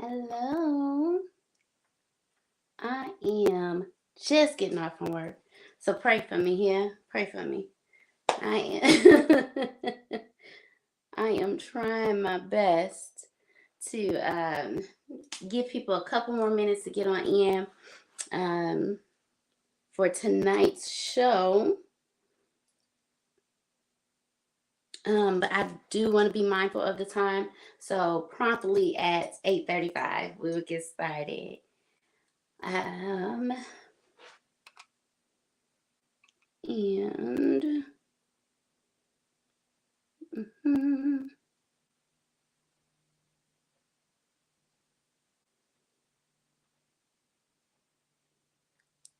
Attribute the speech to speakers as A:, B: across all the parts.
A: Hello. I am just getting off from work. So pray for me here. Pray for me. I am I am trying my best to give people a couple more minutes to get on in um, for tonight's show. But I do want to be mindful of the time. So promptly at 8:35, we will get started. Um, and mhm,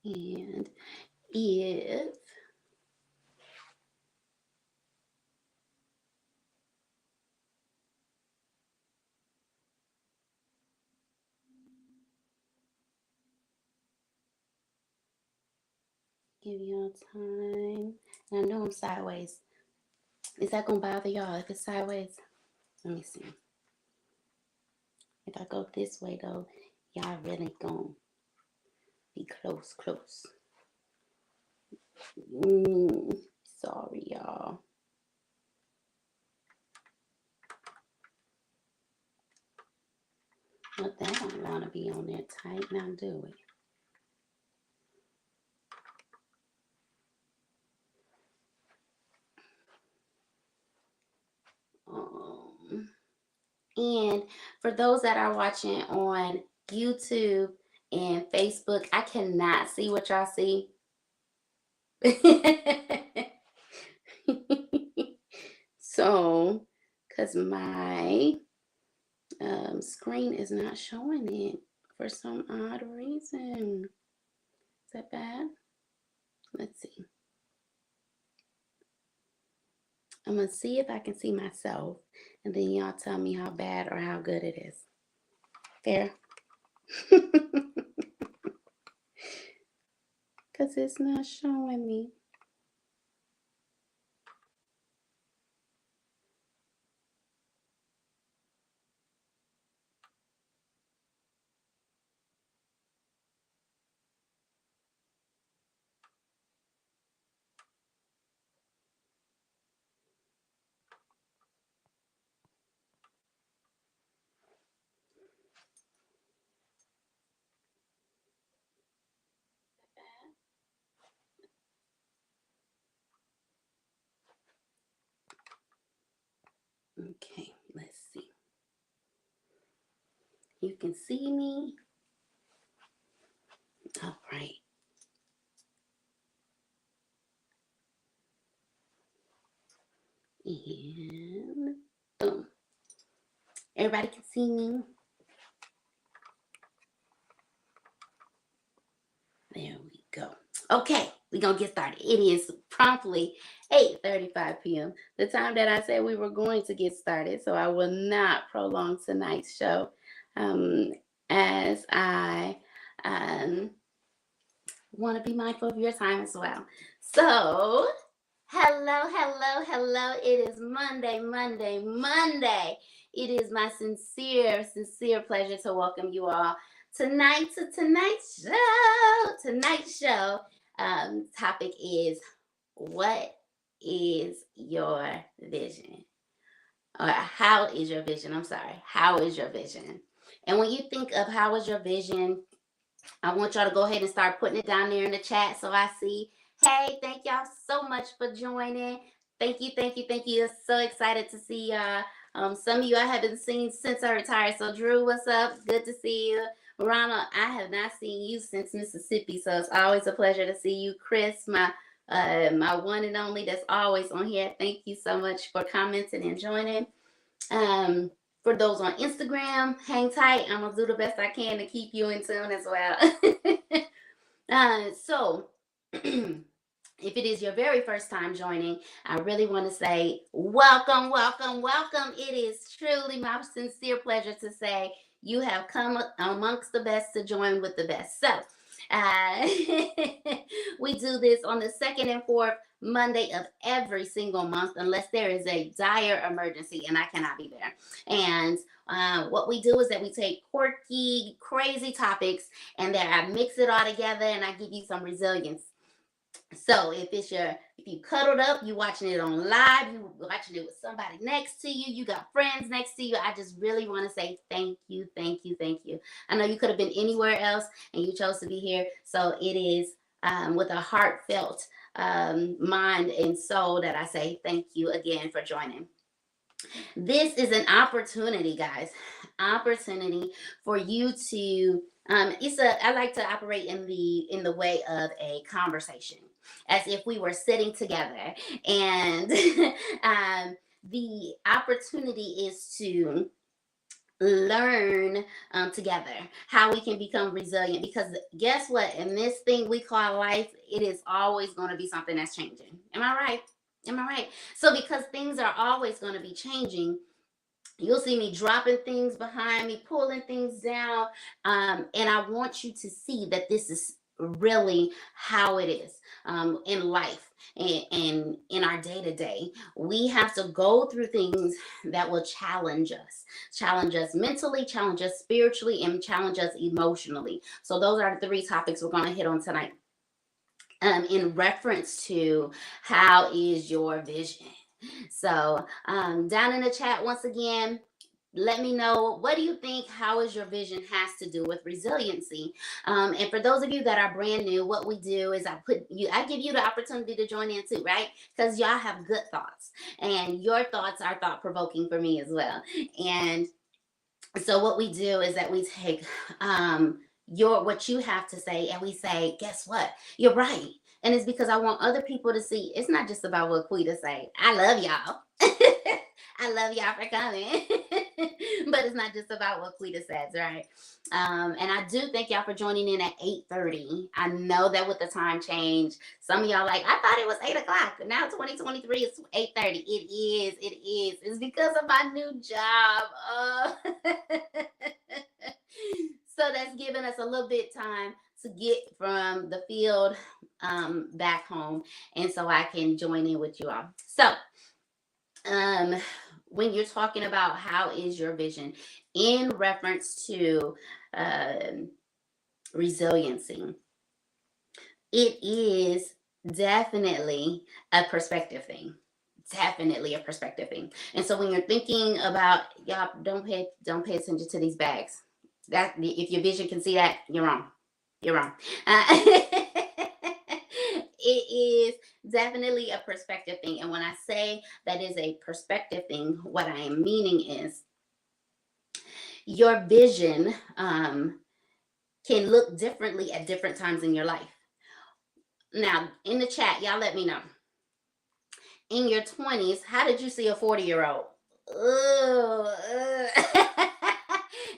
A: and if give y'all time, and I know I'm sideways. Is that gonna bother y'all if it's sideways? Let me see. If I go this way though, y'all really gonna be close. Mm, sorry, y'all. But that don't wanna be on there tight now, do it. Um, and for those that are watching on YouTube and Facebook, I cannot see what y'all see. So, because my screen is not showing it for some odd reason. Is that bad? Let's see. I'm going to see if I can see myself, and then y'all tell me how bad or how good it is. Fair? Because it's not showing me. Okay, let's see. You can see me. All right. And boom. Everybody can see me. There we go. Okay, we're gonna get started. It is promptly 8:35 p.m. The time that I said we were going to get started, so I will not prolong tonight's show. Um, as I want to be mindful of your time as well. So, hello. It is Monday. It is my sincere pleasure to welcome you all tonight to tonight's show. Tonight's show topic is, what is your vision? Or how is your vision? I'm sorry. How is your vision? And when you think of how is your vision, I want y'all to go ahead and start putting it down there in the chat so I see. Hey, thank y'all so much for joining. Thank you. So excited to see y'all. Some of you I haven't seen since I retired. So Drew, what's up? Good to see you. Ronald, I have not seen you since Mississippi, so it's always a pleasure to see you. Chris, my one and only that's always on here. Thank you so much for commenting and joining. Um, for those on Instagram, hang tight. I'm gonna do the best I can to keep you in tune as well. So, if it is your very first time joining, I really want to say welcome. It is truly my sincere pleasure to say you have come amongst the best to join with the best. So, Uh, we do this on the second and fourth Monday of every single month, unless there is a dire emergency and I cannot be there. And what we do is that we take quirky, crazy topics and then I mix it all together and I give you some resilience. So if you cuddled up, you watching it on live, you watching it with somebody next to you, you got friends next to you. I just really want to say thank you, thank you, thank you. I know you could have been anywhere else and you chose to be here. So it is with a heartfelt mind and soul that I say thank you again for joining. This is an opportunity, guys. Opportunity for you to I like to operate in the way of a conversation, as if we were sitting together. And the opportunity is to learn together how we can become resilient, because guess what, in this thing we call life, it is always going to be something that's changing. Am I right? Am I right? So because things are always going to be changing, you'll see me dropping things behind me, pulling things down. And I want you to see that this is really how it is in life and in our day to day. We have to go through things that will challenge us mentally, challenge us spiritually, and challenge us emotionally. So, those are the three topics we're going to hit on tonight. In reference to how is your vision? So, down in the chat, once again, let me know, what do you think how is your vision has to do with resiliency. And for those of you that are brand new, what we do is I give you the opportunity to join in too, right? Because y'all have good thoughts and your thoughts are thought-provoking for me as well. And so what we do is that we take what you have to say and we say, guess what, you're right. And it's because I want other people to see it's not just about what Quita say. I love y'all. I love y'all for coming. But it's not just about what Quita says, right? And I do thank y'all for joining in at 8:30. I know that with the time change, some of y'all like, I thought it was 8 o'clock. Now 2023 is 8:30. It is. It is. It's because of my new job. So that's giving us a little bit time to get from the field back home, and so I can join in with you all. So when you're talking about how is your vision in reference to resiliency, it is definitely a perspective thing. Definitely a perspective thing. And so when you're thinking about, y'all, don't pay attention to these bags. That if your vision can see that, you're wrong. You're wrong. It is definitely a perspective thing. And when I say that is a perspective thing, what I am meaning is your vision can look differently at different times in your life. Now, in the chat, y'all let me know. In your 20s, how did you see a 40-year-old?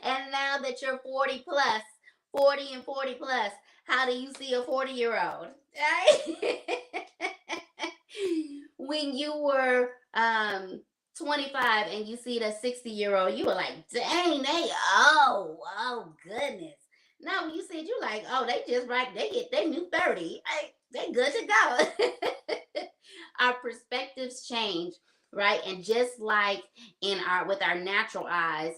A: And now that you're 40 plus, 40 and 40 plus, how do you see a 40-year-old? When you were 25 and you see the 60-year-old, you were like, dang, oh goodness. Now when you see it, you like, oh, they just right, they hit their new 30. They good to go. Our perspectives change, right? And just like with our natural eyes,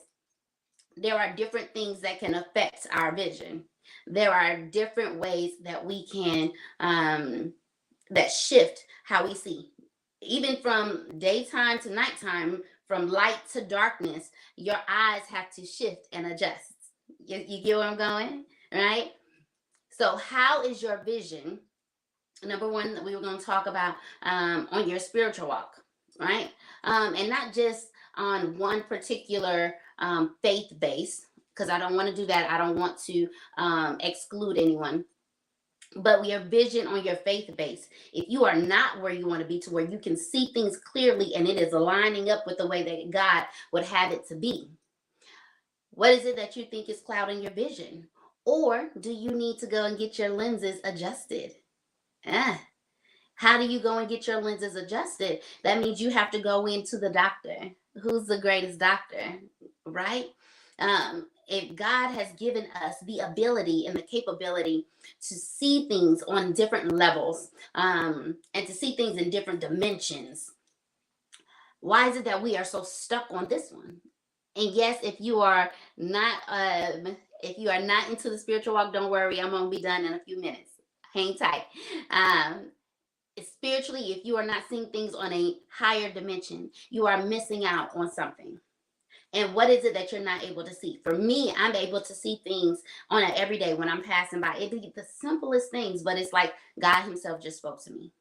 A: there are different things that can affect our vision. There are different ways that we can that shift how we see. Even from daytime to nighttime, from light to darkness, your eyes have to shift and adjust. You get where I'm going, right? So how is your vision? Number one, that we were going to talk about on your spiritual walk, right? And not just on one particular faith base, because I don't want to do that. I don't want to exclude anyone. But your vision on your faith base, if you are not where you want to be, to where you can see things clearly and it is aligning up with the way that God would have it to be, what is it that you think is clouding your vision? Or do you need to go and get your lenses adjusted? How do you go and get your lenses adjusted? That means you have to go into the doctor. Who's the greatest doctor, right? if God has given us the ability and the capability to see things on different levels, and to see things in different dimensions, why is it that we are so stuck on this one? And yes, if you are not into the spiritual walk, don't worry, I'm gonna be done in a few minutes. Hang tight. Um, Spiritually, if you are not seeing things on a higher dimension, you are missing out on something. And what is it that you're not able to see? For me, I'm able to see things on an everyday when I'm passing by. It be the simplest things, but it's like God Himself just spoke to me.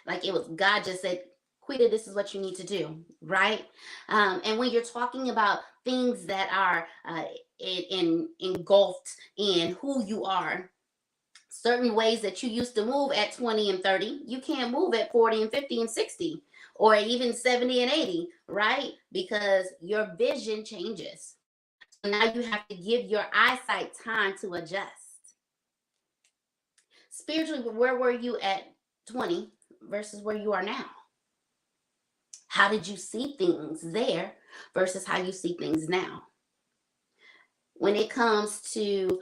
A: Like it was God just said, Quita, this is what you need to do, right? And when you're talking about things that are engulfed in who you are, certain ways that you used to move at 20 and 30, you can't move at 40 and 50 and 60 or even 70 and 80, right? Because your vision changes. So now you have to give your eyesight time to adjust. Spiritually, where were you at 20 versus where you are now? How did you see things there versus how you see things now? When it comes to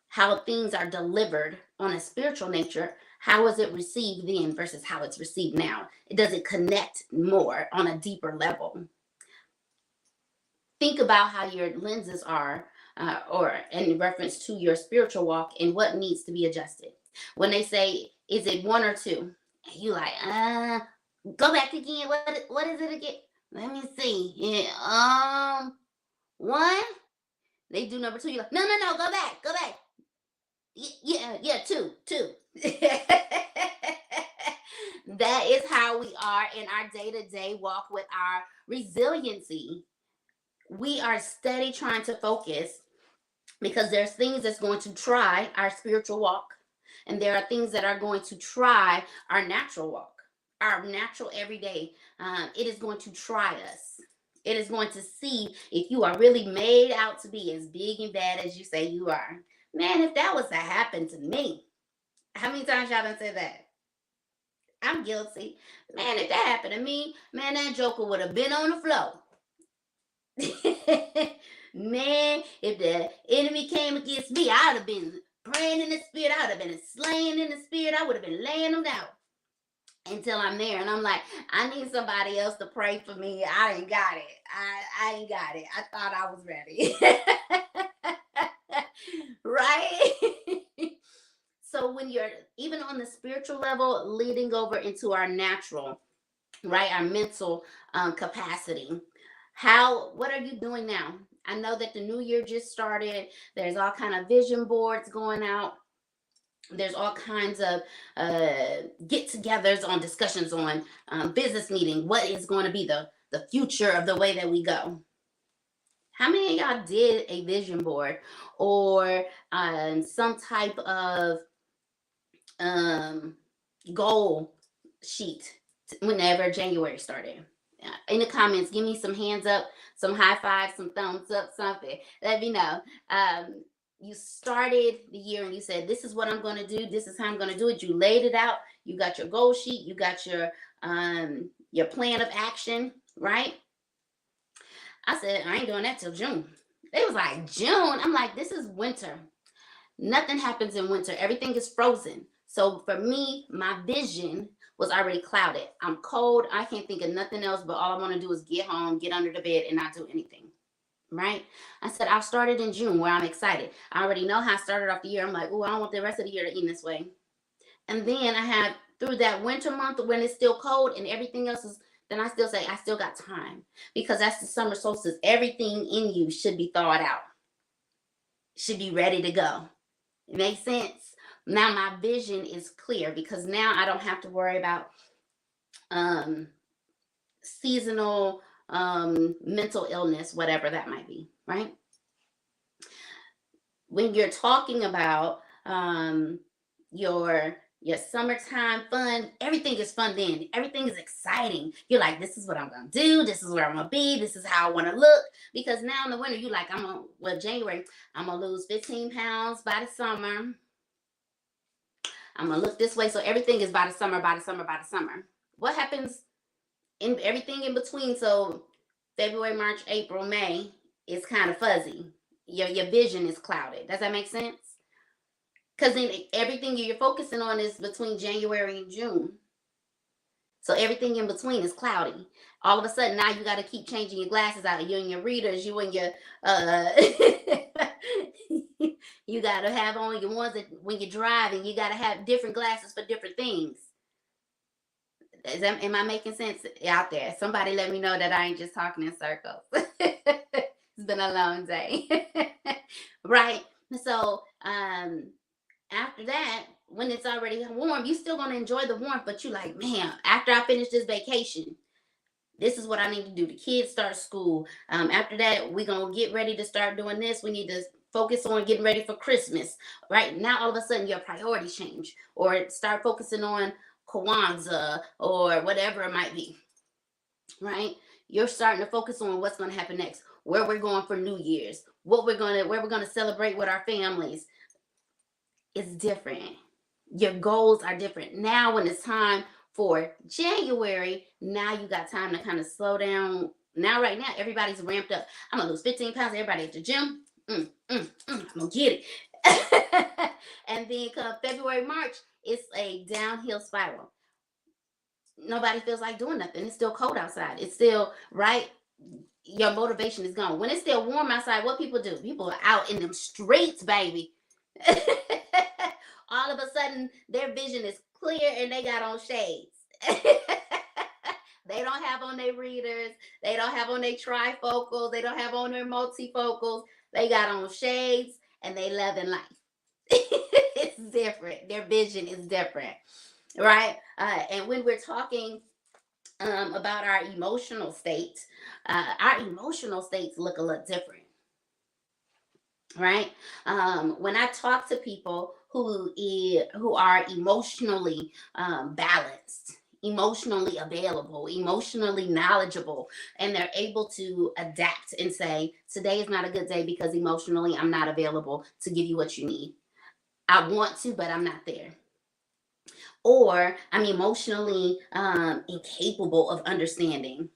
A: how things are delivered on a spiritual nature, how is it received then versus how it's received now? Does it connect more on a deeper level? Think about how your lenses are, or in reference to your spiritual walk, and what needs to be adjusted. When they say, is it one or two? You like, go back again. What is it again? Let me see. Yeah, one. They do number two. You're like, no, go back. Yeah, two. That is how we are in our day-to-day walk with our resiliency. We are steady trying to focus because there's things that's going to try our spiritual walk, and there are things that are going to try our natural walk, our natural everyday. It is going to try us. It is going to see if you are really made out to be as big and bad as you say you are. Man, if that was to happen to me, how many times y'all done said that? I'm guilty. Man, if that happened to me, man, that joker would have been on the floor. Man, if the enemy came against me, I would have been praying in the spirit. I would have been slaying in the spirit. I would have been laying them down until I'm there. And I'm like, I need somebody else to pray for me. I ain't got it. I ain't got it. I thought I was ready. Right? So when you're even on the spiritual level, leading over into our natural, right, our mental capacity, what are you doing now? I know that the new year just started. There's all kind of vision boards going out. There's all kinds of get-togethers on discussions on business meeting. What is going to be the future of the way that we go? How many of y'all did a vision board or some type of goal sheet whenever January started? In the comments, give me some hands up, some high fives, some thumbs up, something. Let me know. You started the year and you said, this is what I'm going to do. This is how I'm going to do it. You laid it out. You got your goal sheet. You got your plan of action, right? I said, I ain't doing that till June. It was like, June? I'm like, this is winter. Nothing happens in winter. Everything is frozen. So for me, my vision was already clouded. I'm cold. I can't think of nothing else, but all I want to do is get home, get under the bed, and not do anything. Right? I said, I'll start it in June where I'm excited. I already know how I started off the year. I'm like, oh, I don't want the rest of the year to end this way. And then I have through that winter month when it's still cold and everything else is, then I still say I still got time, because that's the summer solstice. Everything in you should be thawed out, should be ready to go. It makes sense. Now my vision is clear because now I don't have to worry about seasonal mental illness, whatever that might be, right? When you're talking about your summertime fun, everything is fun then. Everything is exciting. You're like, this is what I'm gonna do, this is where I'm gonna be, this is how I want to look. Because now in the winter, you like, January, I'm gonna lose 15 pounds by the summer. I'm gonna look this way. So everything is by the summer. What happens in everything in between? So February, March, April, May is kind of fuzzy. Your vision is clouded. Does that make sense? Because then everything you're focusing on is between January and June. So everything in between is cloudy. All of a sudden, now you got to keep changing your glasses out. You and your readers, you and your you got to have on your ones that when you're driving, you got to have different glasses for different things. Am I making sense out there? Somebody let me know that I ain't just talking in circles. It's been a long day. Right? So after that, when it's already warm, you still gonna enjoy the warmth, but you like, man, after I finish this vacation, this is what I need to do. The kids start school. After that, we gonna get ready to start doing this. We need to focus on getting ready for Christmas. Right now, all of a sudden, your priorities change, or start focusing on Kwanzaa or whatever it might be. Right? You're starting to focus on what's gonna happen next, where we're going for New Year's, where we're gonna celebrate with our families. It's different. Your goals are different. Now, when it's time for January, now you got time to kind of slow down. Now, right now, everybody's ramped up. I'm gonna lose 15 pounds. Everybody at the gym. I'm gonna get it. And then come February, March, it's a downhill spiral. Nobody feels like doing nothing. It's still cold outside. It's still right. Your motivation is gone. When it's still warm outside, what people do? People are out in them streets, baby. All of a sudden, their vision is clear and they got on shades. They don't have on their readers. They don't have on their trifocals. They don't have on their multifocals. They got on shades and they loving life. It's different. Their vision is different, right? And when we're talking about our emotional states look a little different, right? When I talk to people who are emotionally balanced, emotionally available, emotionally knowledgeable, and they're able to adapt and say, today is not a good day because emotionally I'm not available to give you what you need. I want to, but I'm not there. Or I'm emotionally incapable of understanding.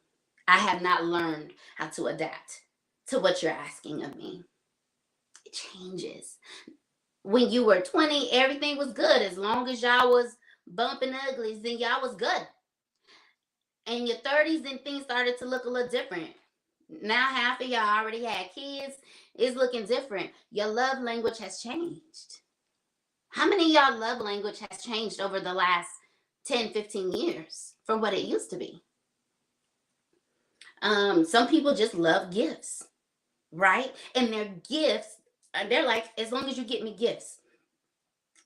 A: I have not learned how to adapt to what you're asking of me. It changes. When you were 20, everything was good. As long as y'all was bumping uglies, then y'all was good. In your 30s, then things started to look a little different. Now half of y'all already had kids. It's looking different. Your love language has changed. How many of y'all love language has changed over the last 10, 15 years from what it used to be? Some people just love gifts, right? And their gifts, they're like, as long as you get me gifts.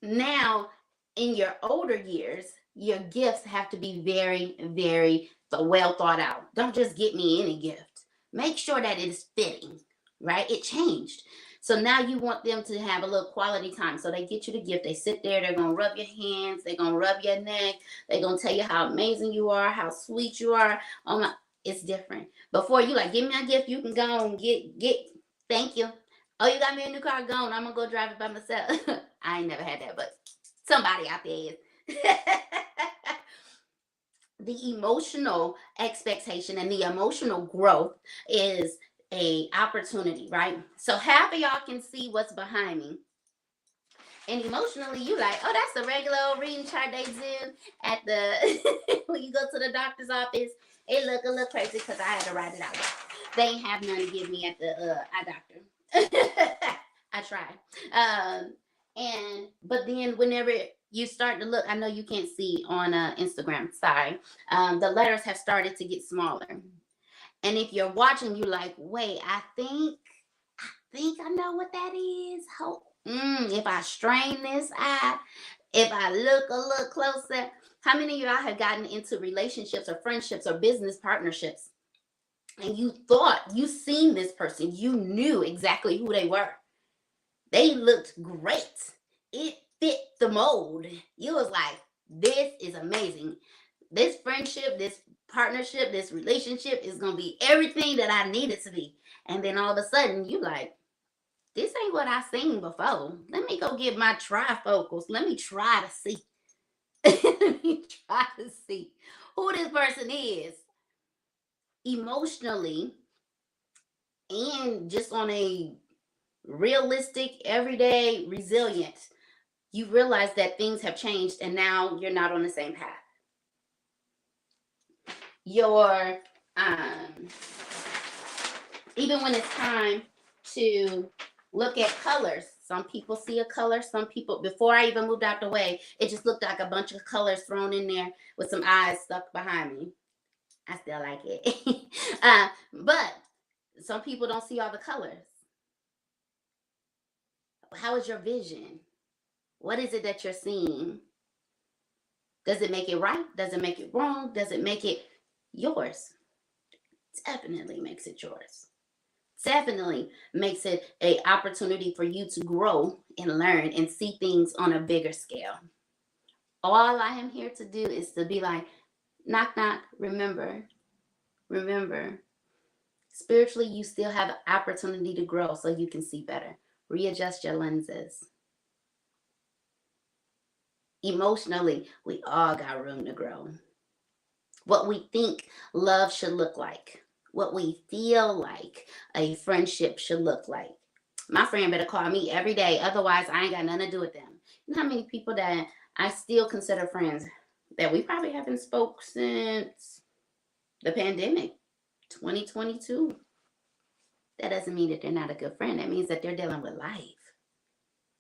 A: Now, in your older years, your gifts have to be very, very well thought out. Don't just get me any gift. Make sure that it is fitting, right? It changed. So now you want them to have a little quality time. So they get you the gift. They sit there. They're going to rub your hands. They're going to rub your neck. They're going to tell you how amazing you are, how sweet you are. Oh my, it's different. Before you like, give me a gift, you can go and get, thank you. Oh, you got me a new car, gone. I'm going to go drive it by myself. I ain't never had that, but somebody out there is. The emotional expectation and the emotional growth is a opportunity, right? So half of y'all can see what's behind me. And emotionally, you like, oh, that's the regular old reading chart they do at the when you go to the doctor's office. It look a little crazy because I had to write it out. They ain't have none to give me at the eye doctor. I tried. But then whenever you start to look, I know you can't see on Instagram, sorry. The letters have started to get smaller. And if you're watching, you're like, wait, I think I know what that is. If I strain this eye, if I look a little closer, how many of y'all have gotten into relationships or friendships or business partnerships? And you thought you seen this person, you knew exactly who they were. They looked great. It fit the mold. You was like, this is amazing. This friendship, this partnership, this relationship is going to be everything that I need it to be. And then all of a sudden, you like, this ain't what I seen before. Let me go get my trifocals. Let me try to see. Let me try to see who this person is. Emotionally, and just on a realistic, everyday resilience, you realize that things have changed and now you're not on the same path. Your even when it's time to look at colors, some people see a color, some people, before I even moved out the way, it just looked like a bunch of colors thrown in there with some eyes stuck behind me. I still like it. But some people don't see all the colors. How is your vision? What is it that you're seeing? Does it make it right? Does it make it wrong? Does it make it yours? Definitely makes it yours. Definitely makes it an opportunity for you to grow and learn and see things on a bigger scale. All I am here to do is to be like, knock, knock, remember, remember. Spiritually, you still have an opportunity to grow so you can see better. Readjust your lenses. Emotionally, we all got room to grow. What we think love should look like, what we feel like a friendship should look like. My friend better call me every day, otherwise I ain't got nothing to do with them. You know how many people that I still consider friends that we probably haven't spoke since the pandemic, 2022. That doesn't mean that they're not a good friend. That means that they're dealing with life.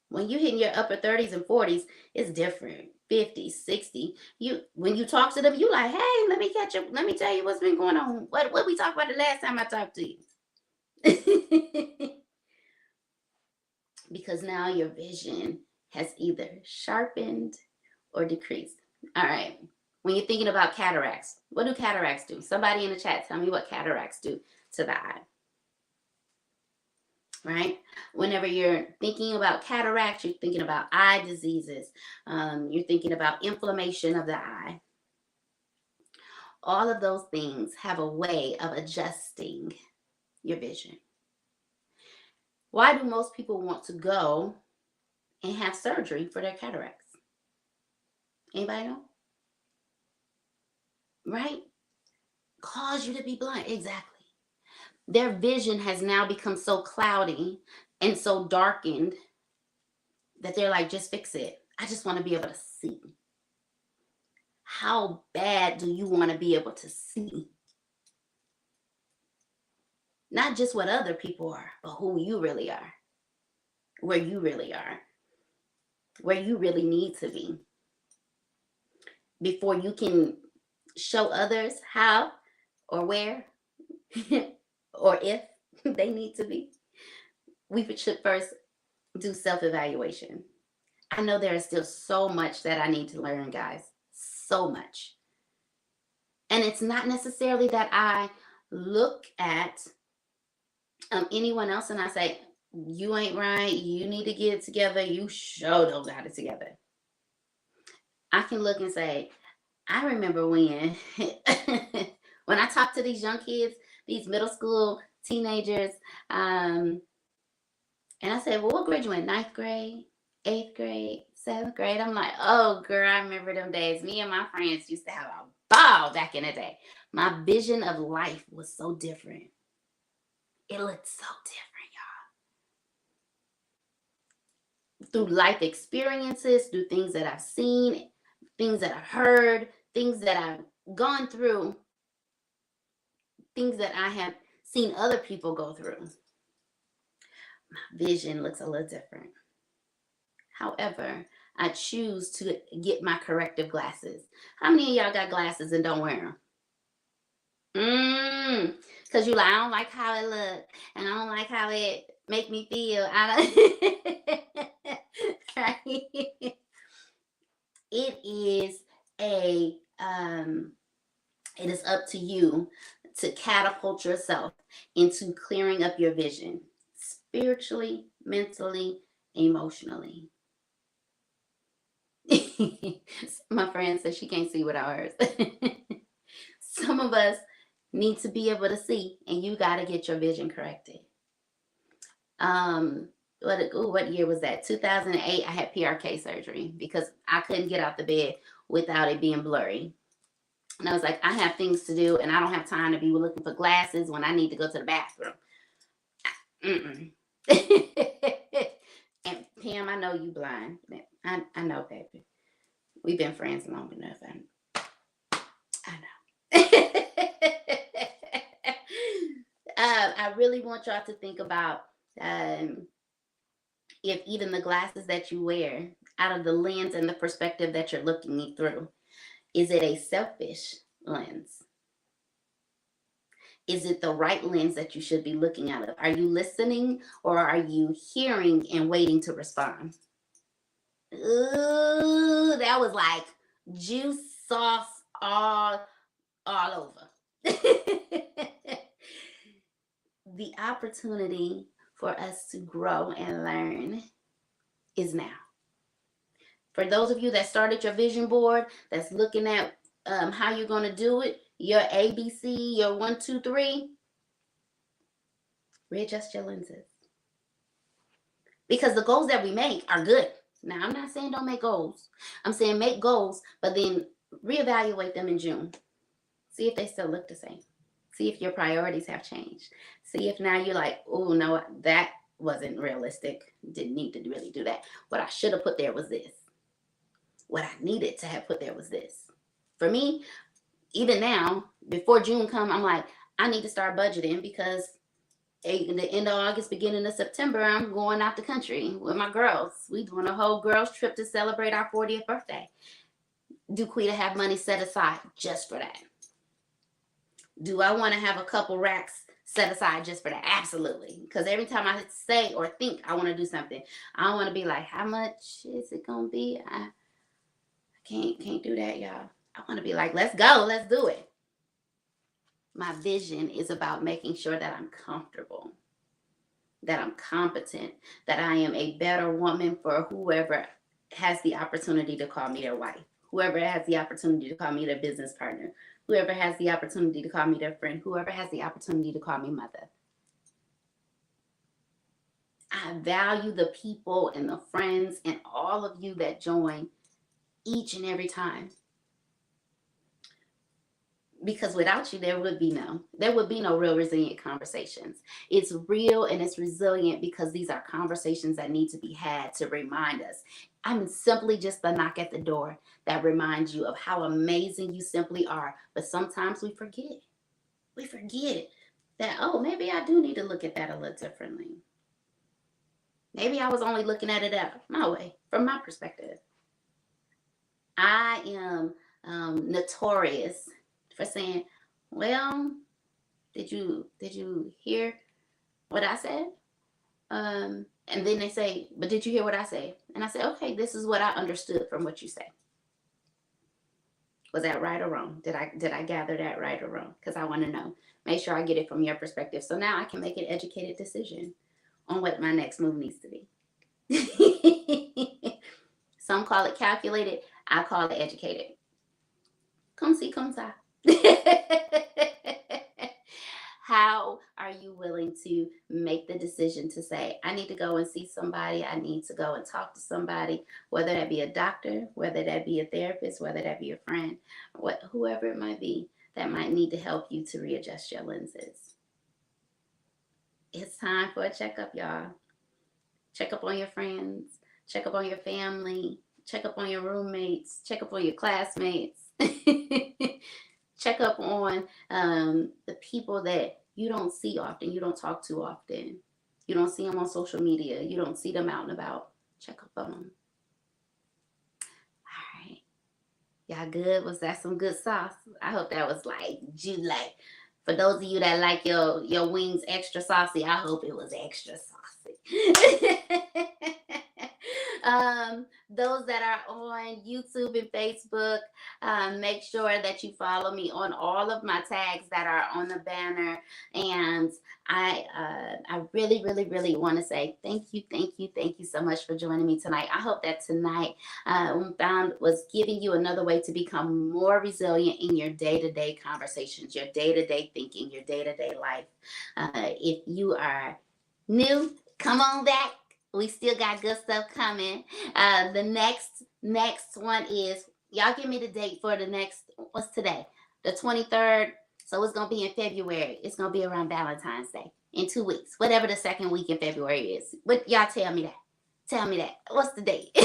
A: When you hit in your upper 30s and 40s, it's different. 50, 60. When you talk to them, you like, hey, let me catch up. Let me tell you what's been going on. What we talked about the last time I talked to you. Because now your vision has either sharpened or decreased. All right. When you're thinking about cataracts, what do cataracts do? Somebody in the chat, tell me what cataracts do to the eye. Right? Whenever you're thinking about cataracts, you're thinking about eye diseases. You're thinking about inflammation of the eye. All of those things have a way of adjusting your vision. Why do most people want to go and have surgery for their cataracts? Anybody know? Right? Cause you to be blind. Exactly. Their vision has now become so cloudy and so darkened that they're like, just fix it. I just want to be able to see. How bad do you want to be able to see? Not just what other people are, but who you really are. Where you really are. Where you really need to be. Before you can show others how or where or if they need to be, we should first do self-evaluation. I know there is still so much that I need to learn, guys. So much. And it's not necessarily that I look at anyone else and I say, you ain't right, you need to get it together, you sure don't got it together. I can look and say, I remember when when I talk to these young kids, these middle school teenagers, and I say, well, what grade you in? 9th grade, 8th grade, 7th grade? I'm like, oh, girl, I remember them days. Me and my friends used to have a ball back in the day. My vision of life was so different. It looked so different, y'all. Through life experiences, through things that I've seen, things that I've heard, things that I've gone through, things that I have seen other people go through. My vision looks a little different. However, I choose to get my corrective glasses. How many of y'all got glasses and don't wear them? Because you like, I don't like how it look, and I don't like how it make me feel. Right? It is it is up to you to catapult yourself into clearing up your vision, spiritually, mentally, emotionally. My friend says she can't see without hers. Some of us need to be able to see, and you got to get your vision corrected. What year was that? 2008. I had PRK surgery because I couldn't get out the bed without it being blurry. And I was like, I have things to do, and I don't have time to be looking for glasses when I need to go to the bathroom. Mm-mm. And Pam, I know you blind. I know, baby. We've been friends long enough. I know. I really want y'all to think about um, if even the glasses that you wear, out of the lens and the perspective that you're looking through, is it a selfish lens? Is it the right lens that you should be looking out of? Are you listening or are you hearing and waiting to respond? Ooh, that was like juice sauce all over. The opportunity for us to grow and learn is now. For those of you that started your vision board, that's looking at how you're going to do it, your ABC, your 1, 2, 3, readjust your lenses. Because the goals that we make are good. Now, I'm not saying don't make goals. I'm saying make goals, but then reevaluate them in June. See if they still look the same. See if your priorities have changed. See if now you're like, oh, no, that wasn't realistic. Didn't need to really do that. What I should have put there was this. What I needed to have put there was this. For me, even now, before June come, I'm like, I need to start budgeting because in the end of August, beginning of September, I'm going out the country with my girls. We doing a whole girls trip to celebrate our 40th birthday. Do Quita have money set aside just for that? Do I want to have a couple racks set aside just for that? Absolutely. Because every time I say or think I want to do something, I don't want to be like, how much is it gonna be? I can't do that, y'all. I want to be like, let's go, let's do it. My vision is about making sure that I'm comfortable, that I'm competent, that I am a better woman for whoever has the opportunity to call me their wife, whoever has the opportunity to call me their business partner, whoever has the opportunity to call me their friend, whoever has the opportunity to call me mother. I value the people and the friends and all of you that join each and every time. Because without you, there would be no real resilient conversations. It's real and it's resilient because these are conversations that need to be had to remind us. I'm simply just the knock at the door that reminds you of how amazing you simply are. But sometimes we forget. We forget that, oh, maybe I do need to look at that a little differently. Maybe I was only looking at it my way, from my perspective. I am notorious for saying, well, did you hear what I said? And then they say, but did you hear what I say? And I say, okay, this is what I understood from what you say. Was that right or wrong? Did I gather that right or wrong? Because I want to know. Make sure I get it from your perspective. So now I can make an educated decision on what my next move needs to be. Some call it calculated. I call it educated. Come see, come sa. How are you willing to make the decision to say, I need to go and see somebody, I need to go and talk to somebody, whether that be a doctor, whether that be a therapist, whether that be a friend, whoever it might be that might need to help you to readjust your lenses. It's time for a checkup, y'all. Check up on your friends, check up on your family, check up on your roommates, check up on your classmates. Check up on the people that you don't see often, you don't talk to often. You don't see them on social media. You don't see them out and about. Check up on them. All right. Y'all good? Was that some good sauce? I hope that was like, for those of you that like your wings extra saucy, I hope it was extra saucy. Those that are on YouTube and Facebook, make sure that you follow me on all of my tags that are on the banner. And I really, really, really want to say thank you so much for joining me tonight. I hope that tonight was giving you another way to become more resilient in your day-to-day conversations, your day-to-day thinking, your day-to-day life. If you are new, come on back. We still got good stuff coming. The next one is, y'all give me the date for the next, what's today? The 23rd. So it's going to be in February. It's going to be around Valentine's Day. in 2 weeks, whatever the second week in February is. But y'all tell me that. Tell me that. What's the date?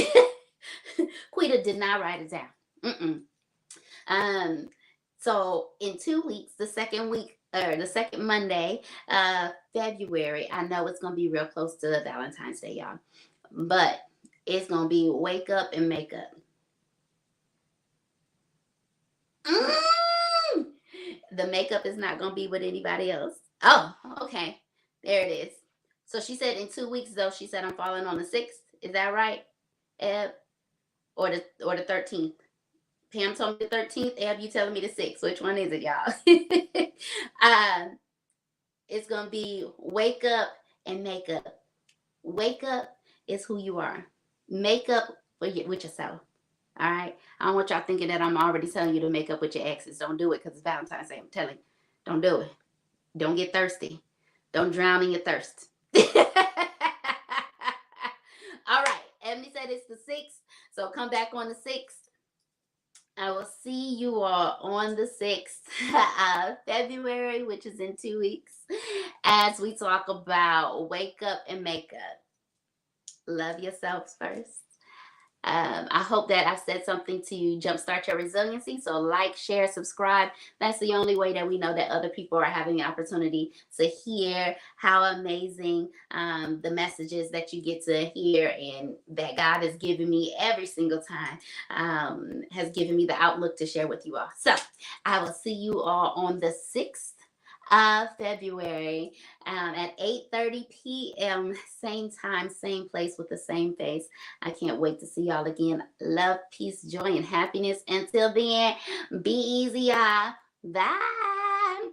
A: Quita did not write it down. So in 2 weeks, the second week or the second Monday, February, I know it's gonna be real close to Valentine's Day, y'all. But it's gonna be wake up and make up. The makeup is not gonna be with anybody else. Oh, okay. There it is. So she said in 2 weeks though, she said I'm falling on the 6th. Is that right? Eb? Or the 13th? Pam told me the 13th. Eb, you telling me the 6th. Which one is it, y'all? It's going to be wake up and make up. Wake up is who you are. Make up with yourself. All right? I don't want y'all thinking that I'm already telling you to make up with your exes. Don't do it because it's Valentine's Day. I'm telling you. Don't do it. Don't get thirsty. Don't drown in your thirst. All right. Ebony said it's the 6th. So come back on the 6th. I will see you all on the 6th of February, which is in 2 weeks, as we talk about wake up and make up. Love yourselves first. I hope that I've said something to jumpstart your resiliency. So like, share, subscribe. That's the only way that we know that other people are having the opportunity to hear how amazing the messages that you get to hear and that God has given me every single time has given me the outlook to share with you all. So I will see you all on the 6th of February at 8:30 p.m. Same time, same place with the same face. I can't wait to see y'all again. Love, peace, joy, and happiness. Until then, be easy, y'all. Bye.